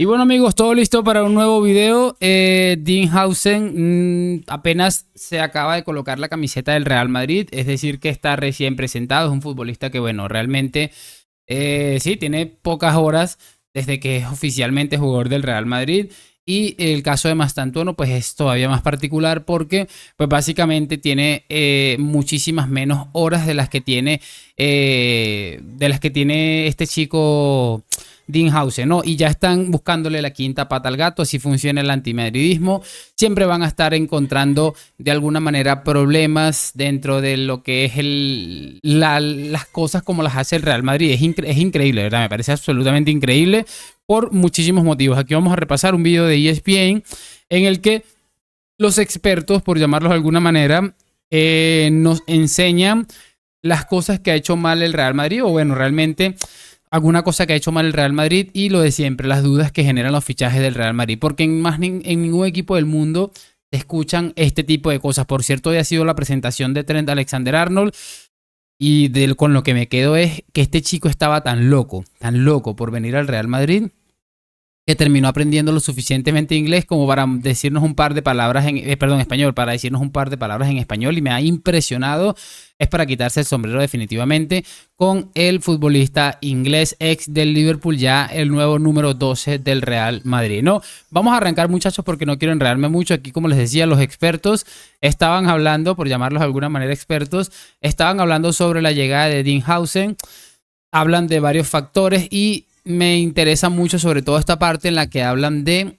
Y bueno amigos, todo listo para un nuevo video. Dean Howson apenas se acaba de colocar la camiseta del Real Madrid, es decir que está recién presentado. Es un futbolista que bueno, realmente sí, tiene pocas horas desde que es oficialmente jugador del Real Madrid. Y el caso de Mastantuono pues es todavía más particular porque pues básicamente tiene muchísimas menos horas de las que tiene este chico Dean Howson, ¿no? Y ya están buscándole la quinta pata al gato. Así funciona el antimadridismo. Siempre van a estar encontrando de alguna manera problemas dentro de lo que es las cosas como las hace el Real Madrid. Es increíble, ¿verdad? Me parece absolutamente increíble por muchísimos motivos. Aquí vamos a repasar un video de ESPN en el que los expertos, por llamarlos de alguna manera, nos enseñan las cosas que ha hecho mal el Real Madrid, o bueno, realmente alguna cosa que ha hecho mal el Real Madrid, y lo de siempre, las dudas que generan los fichajes del Real Madrid, porque en ningún equipo del mundo te escuchan este tipo de cosas. Por cierto, hoy ha sido la presentación de Trent Alexander-Arnold, y con lo que me quedo es que este chico estaba tan loco por venir al Real Madrid, que terminó aprendiendo lo suficientemente inglés como para decirnos un par de palabras español, para decirnos un par de palabras en español, y me ha impresionado. Es para quitarse el sombrero definitivamente con el futbolista inglés ex del Liverpool, ya el nuevo número 12 del Real Madrid. No, vamos a arrancar muchachos porque no quiero enredarme mucho. Aquí, como les decía, los expertos estaban hablando, por llamarlos de alguna manera expertos, estaban hablando sobre la llegada de Dean Howson. Hablan de varios factores y me interesa mucho sobre todo esta parte en la que hablan de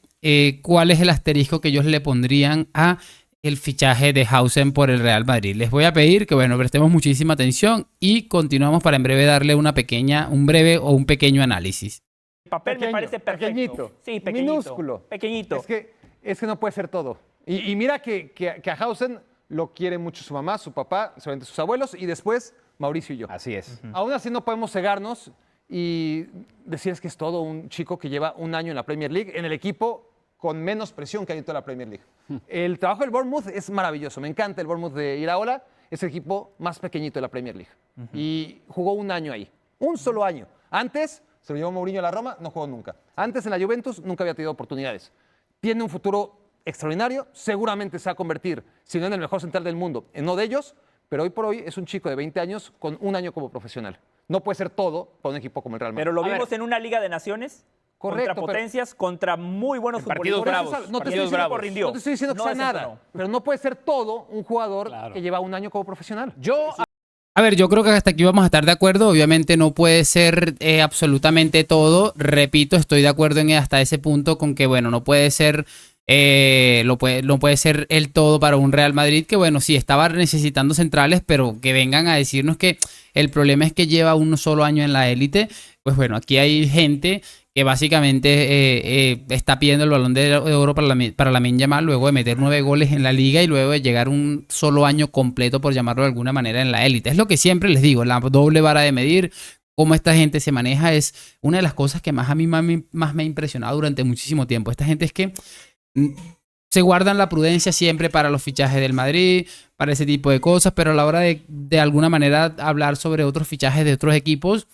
cuál es el asterisco que ellos le pondrían a el fichaje de Howson por el Real Madrid. Les voy a pedir que bueno, prestemos muchísima atención y continuamos para en breve darle un breve o un pequeño análisis. El papel me parece perfecto. Pequeñito, Sí, pequeñito. minúsculo. Pequeñito. Es que no puede ser todo. Y mira que a Howson lo quiere mucho su mamá, su papá, seguramente sus abuelos, y después Mauricio y yo. Así es. Aún así no podemos cegarnos y decir que es todo un chico que lleva un año en la Premier League, en el equipo con menos presión que hay en toda la Premier League. El trabajo del Bournemouth es maravilloso. Me encanta el Bournemouth de Iraola. Es el equipo más pequeñito de la Premier League. Y jugó un año ahí. Un solo año. Antes se lo llevó Mourinho a la Roma, no jugó nunca. Antes en la Juventus nunca había tenido oportunidades. Tiene un futuro extraordinario. Seguramente se va a convertir, si no en el mejor central del mundo, en uno de ellos. Pero hoy por hoy es un chico de 20 años con un año como profesional. No puede ser todo para un equipo como el Real Madrid. Pero lo vimos en una Liga de Naciones. Correcto, contra potencias, contra muy buenos partidos futbolistas. bravos. No te Partidos bravos. no te estoy diciendo que sea es eso, nada, no. pero no puede ser todo un jugador que lleva un año como profesional. A ver, yo creo que hasta aquí vamos a estar de acuerdo. Obviamente no puede ser absolutamente todo. Repito, estoy de acuerdo hasta ese punto con que, bueno, no puede ser, no puede ser el todo para un Real Madrid que, bueno, sí, estaba necesitando centrales, pero que vengan a decirnos que el problema es que lleva un solo año en la élite. Pues bueno, aquí hay gente que básicamente está pidiendo el Balón de Oro para Lamine Yamal luego de meter 9 goles en la liga y luego de llegar un solo año completo, por llamarlo de alguna manera, en la élite. Es lo que siempre les digo, la doble vara de medir, cómo esta gente se maneja, es una de las cosas que más a mí más me ha impresionado durante muchísimo tiempo. Esta gente es que se guardan la prudencia siempre para los fichajes del Madrid, para ese tipo de cosas, pero a la hora de alguna manera hablar sobre otros fichajes de otros equipos,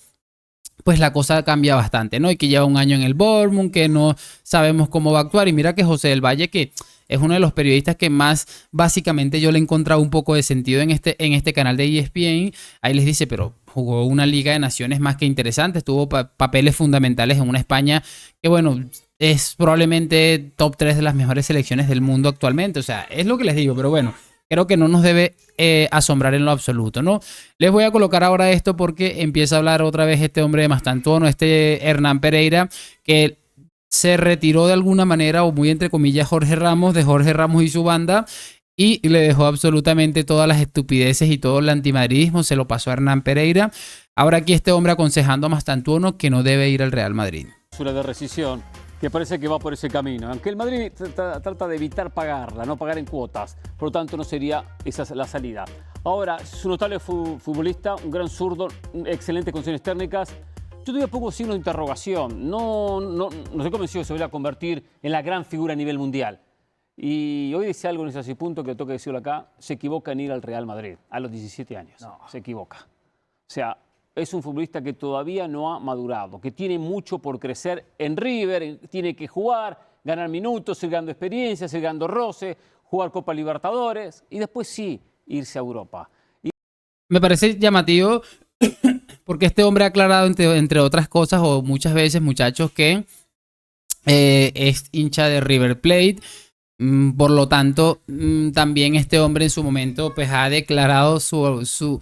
pues la cosa cambia bastante, ¿no? Y que lleva un año en el Bournemouth, que no sabemos cómo va a actuar. Y mira que José del Valle, que es uno de los periodistas que más básicamente yo le he encontrado un poco de sentido en este canal de ESPN, ahí les dice, pero jugó una Liga de Naciones más que interesante, tuvo papeles fundamentales en una España que, bueno, es probablemente top 3 de las mejores selecciones del mundo actualmente. O sea, es lo que les digo, pero bueno, creo que no nos debe asombrar en lo absoluto, ¿no? Les voy a colocar ahora esto porque empieza a hablar otra vez este hombre de Mastantuono, este Hernán Pereira, que se retiró de alguna manera, o muy entre comillas, de Jorge Ramos y su banda, y le dejó absolutamente todas las estupideces y todo el antimadridismo, se lo pasó a Hernán Pereira. Ahora aquí este hombre aconsejando a Mastantuono que no debe ir al Real Madrid. De rescisión que parece que va por ese camino, aunque el Madrid trata de evitar pagarla, no pagar en cuotas, por lo tanto no sería esa la salida. Ahora, es un notable futbolista, un gran zurdo, excelentes condiciones técnicas. Yo todavía pongo signos de interrogación, no estoy convencido que se vaya a convertir en la gran figura a nivel mundial. Y hoy dice algo en ese punto que tengo que decirlo acá, se equivoca en ir al Real Madrid a los 17 años, se equivoca. O sea, es un futbolista que todavía no ha madurado, que tiene mucho por crecer en River, tiene que jugar, ganar minutos, ir ganando experiencia, ir ganando roce, jugar Copa Libertadores y después sí irse a Europa. Me parece llamativo porque este hombre ha aclarado, entre otras cosas, o muchas veces, muchachos, que es hincha de River Plate. Por lo tanto, también este hombre en su momento pues ha declarado su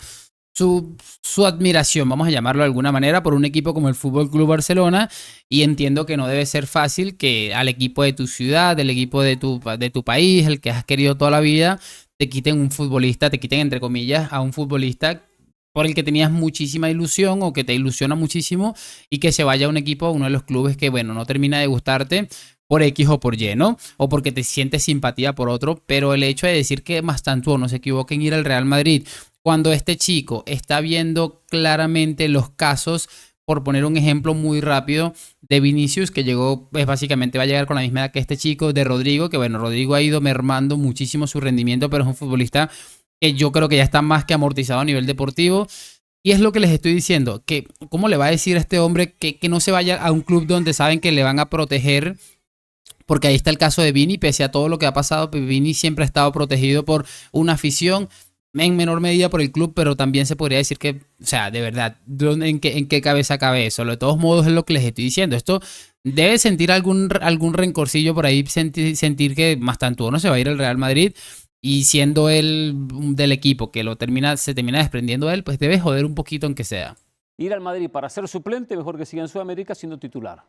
admiración, vamos a llamarlo de alguna manera, por un equipo como el Fútbol Club Barcelona, y entiendo que no debe ser fácil que al equipo de tu ciudad, del equipo de tu país, el que has querido toda la vida, te quiten un futbolista, te quiten entre comillas a un futbolista por el que tenías muchísima ilusión o que te ilusiona muchísimo, y que se vaya a un equipo, a uno de los clubes que, bueno, no termina de gustarte por X o por Y, ¿no? O porque te sientes simpatía por otro, pero el hecho de decir que Mastantuono no se equivoque en ir al Real Madrid, cuando este chico está viendo claramente los casos, por poner un ejemplo muy rápido, de Vinicius, que llegó, pues básicamente va a llegar con la misma edad que este chico, de Rodrigo, que bueno, Rodrigo ha ido mermando muchísimo su rendimiento, pero es un futbolista que yo creo que ya está más que amortizado a nivel deportivo. Y es lo que les estoy diciendo, que cómo le va a decir a este hombre que no se vaya a un club donde saben que le van a proteger. Porque ahí está el caso de Vini, pese a todo lo que ha pasado, Vini siempre ha estado protegido por una afición, en menor medida por el club, pero también se podría decir que, o sea, de verdad, ¿en qué cabeza cabe eso? De todos modos es lo que les estoy diciendo. Esto debe sentir algún rencorcillo por ahí, sentir que Mastantuono se va a ir al Real Madrid, y siendo él del equipo que se termina desprendiendo de él, pues debe joder un poquito aunque sea. Ir al Madrid para ser suplente, mejor que siga en Sudamérica siendo titular.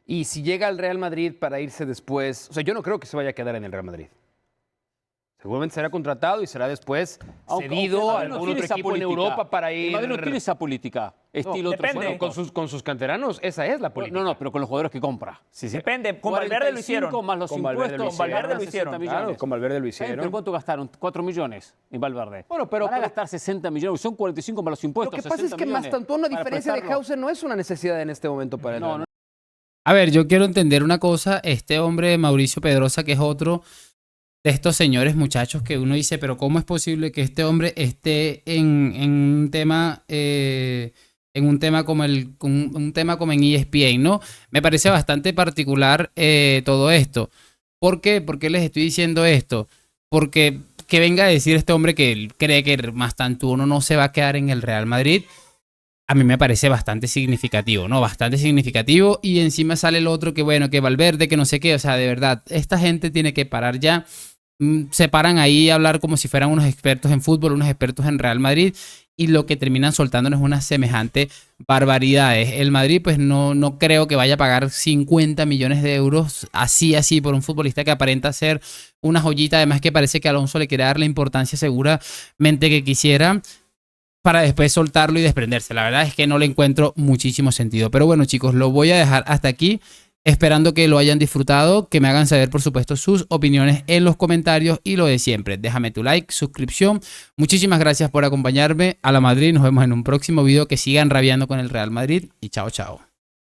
Y si llega al Real Madrid para irse después, o sea, yo no creo que se vaya a quedar en el Real Madrid. Seguramente será contratado y será después cedido a algún otro equipo en Europa para ir. El Madrid no tiene esa política, estilo otro. depende. Bueno, con sus canteranos, esa es la política. No, pero con los jugadores que compra. Sí. Depende, con Valverde lo hicieron. 45 más los Con Valverde impuestos, lo hicieron. Valverde lo hicieron. 60 millones. Claro, con Valverde lo ¿Pero hicieron. cuánto gastaron? 4 millones en Valverde. Bueno, pero- Van a pero- gastar 60 millones, son 45 más los Lo impuestos. que pasa es 60 que millones Mastantuono, a para diferencia de prestarlo. Hauser, no es una necesidad en este momento para el Real Madrid. A ver, yo quiero entender una cosa. Este hombre, Mauricio Pedrosa, que es otro de estos señores, muchachos, que uno dice, pero ¿cómo es posible que este hombre esté en un tema como en ESPN, ¿no? Me parece bastante particular todo esto. ¿Por qué? ¿Por qué les estoy diciendo esto? Porque que venga a decir este hombre que él cree que Mastantuono no se va a quedar en el Real Madrid, a mí me parece bastante significativo, ¿no? Bastante significativo. Y encima sale el otro que, bueno, que Valverde, que no sé qué. O sea, de verdad, esta gente tiene que parar ya. Se paran ahí a hablar como si fueran unos expertos en fútbol, unos expertos en Real Madrid, y lo que terminan soltándonos es una semejante barbaridades. El Madrid, pues no creo que vaya a pagar 50 millones de euros así por un futbolista que aparenta ser una joyita. Además que parece que Alonso le quiere dar la importancia seguramente que quisiera, para después soltarlo y desprenderse. La verdad es que no le encuentro muchísimo sentido. Pero bueno, chicos, lo voy a dejar hasta aquí, esperando que lo hayan disfrutado, que me hagan saber, por supuesto, sus opiniones en los comentarios, y lo de siempre, déjame tu like, suscripción. Muchísimas gracias por acompañarme. A la Madrid, nos vemos en un próximo video. Que sigan rabiando con el Real Madrid y chao, chao.